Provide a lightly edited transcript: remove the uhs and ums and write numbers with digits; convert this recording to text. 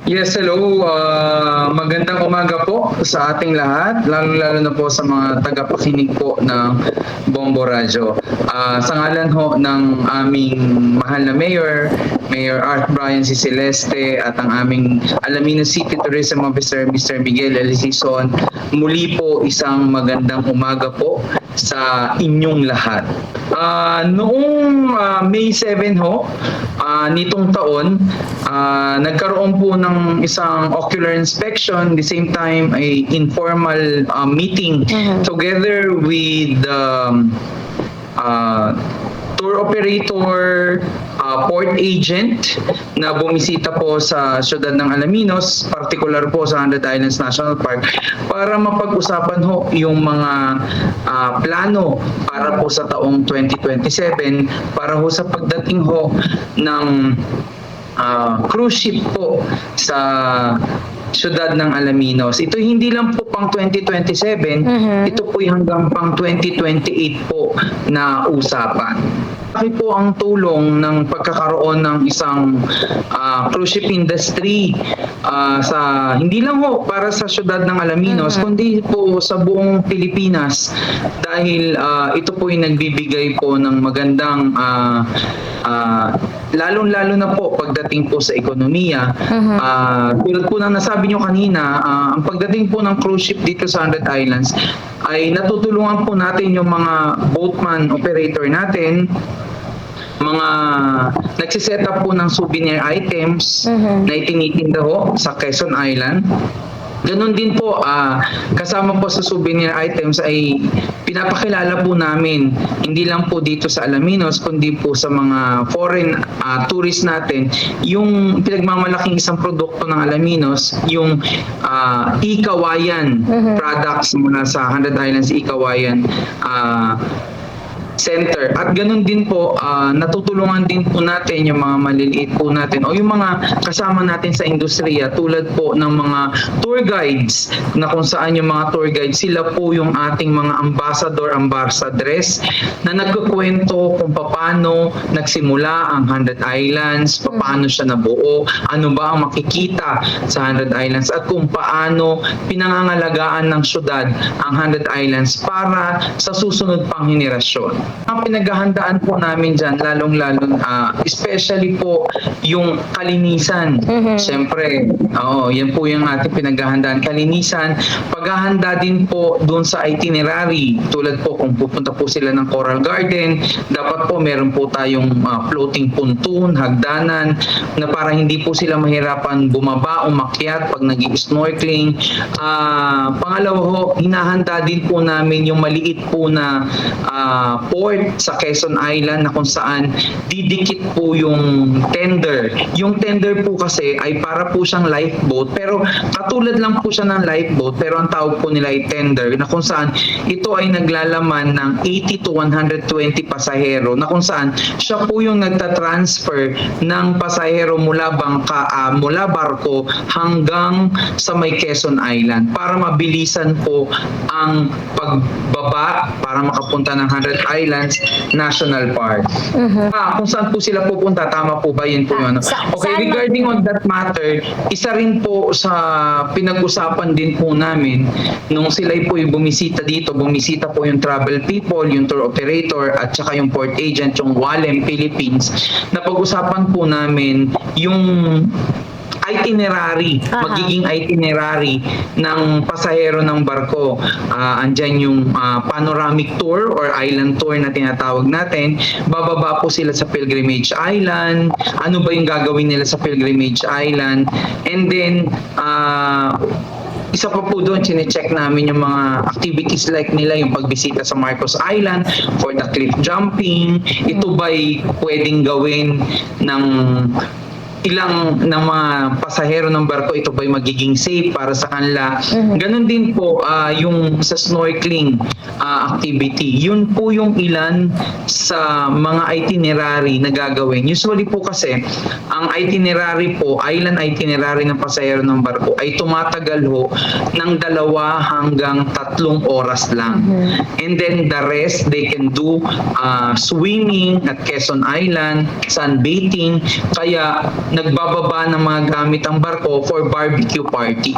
Yes, hello. Magandang umaga po sa ating lahat, lalo-lalo na po sa mga tagapakinig po ng Bombo Radyo. Sa ngalan ho ng aming mahal na Mayor, Mayor Art Brian C. Celeste at ang aming Alaminos City Tourism Officer, Mr. Miguel Elisison, muli po isang magandang umaga po sa inyong lahat. Noong May 7 ho, nitong taon, nagkaroon po ng isang ocular inspection, the same time ay informal meeting together with tour operator, port agent na bumisita po sa siyudad ng Alaminos, particular po sa 100 Islands National Park, para mapag-usapan ho yung mga plano para po sa taong 2027 para ho sa pagdating ho ng cruise ship po sa siyudad ng Alaminos. Ito hindi lang po pang 2027, ito po hanggang pang 2028 po na usapan. Laki po ang tulong ng pagkakaroon ng isang cruise ship industry sa hindi lang ho para sa siyudad ng Alaminos, kundi po sa buong Pilipinas, dahil ito po yung nagbibigay po ng magandang lalong-lalo na po pagdating po sa ekonomiya. Tulad po ng nasabi nyo kanina, ang pagdating po ng cruise ship dito sa 100 Islands ay natutulungan po natin yung mga boatman operator natin, mga nagsiset up po ng souvenir items na itinitinda ho sa Quezon Island. Ganon din po, kasama po sa souvenir items ay pinapakilala po namin, hindi lang po dito sa Alaminos, kundi po sa mga foreign tourists natin, yung pinagmamalaking isang produkto ng Alaminos, yung Ikawayan products mula sa 100 Islands Ikawayan Center. At ganun din po, natutulungan din po natin yung mga maliliit po natin o yung mga kasama natin sa industriya, tulad po ng mga tour guides, na kung saan yung mga tour guides, sila po yung ating mga ambassadress na nagkukwento kung paano nagsimula ang 100 Islands, paano siya nabuo, ano ba ang makikita sa 100 Islands, at kung paano pinangangalagaan ng syudad ang 100 Islands para sa susunod pang henerasyon. Ang pinaghahandaan po namin dyan, lalong-lalo, especially po yung kalinisan. Siyempre, yan po yung ating pinaghahandaan, kalinisan. Paghahanda din po doon sa itinerary, tulad po kung pupunta po sila ng Coral Garden, dapat po meron po tayong floating pontoon, hagdanan, na para hindi po sila mahirapan bumaba, umakyat pag nag-snorkeling. Pangalawa ho, hinahanda din po namin yung maliit po na port sa Quezon Island, na kung saan didikit po yung tender. Yung tender po kasi ay para po siyang lifeboat, pero katulad lang po siya ng lifeboat, pero ang tawag po nila ay tender, na kung saan ito ay naglalaman ng 80 to 120 pasahero, na kung saan siya po yung nagtatransfer ng pasahero mula barko hanggang sa may Quezon Island para mabilisan po ang pagbaba para makapunta ng 100 Islands National Park. Kung saan po sila pupunta, tama po ba yun po yun? Okay, regarding on that matter, isa rin po sa pinag-usapan din po namin nung sila po yung bumisita dito, bumisita po yung travel people, yung tour operator, at saka yung port agent, yung Walem Philippines, na pag-usapan po namin yung itinerary, magiging itinerary ng pasahero ng barko. Andyan yung panoramic tour or island tour na tinatawag natin. Bababa po sila sa Pilgrimage Island. Ano ba yung gagawin nila sa Pilgrimage Island? And then, isa pa po doon, chinecheck namin yung mga activities like nila, yung pagbisita sa Marcos Island for the cliff jumping. Ito ba'y pwedeng gawin ng ilang ng mga pasahero ng barko, ito ba'y magiging safe para sa kanila. Ganun din po yung sa snorkeling. activity. Yun po yung ilan sa mga itinerary na gagawin. Usually po kasi, ang itinerary po, island itinerary ng pasahero ng barko ay tumatagal ho ng 2 hanggang 3 oras lang. And then the rest, they can do swimming at Quezon Island, sunbathing, kaya nagbababa ng mga gamit ang barko for barbecue party.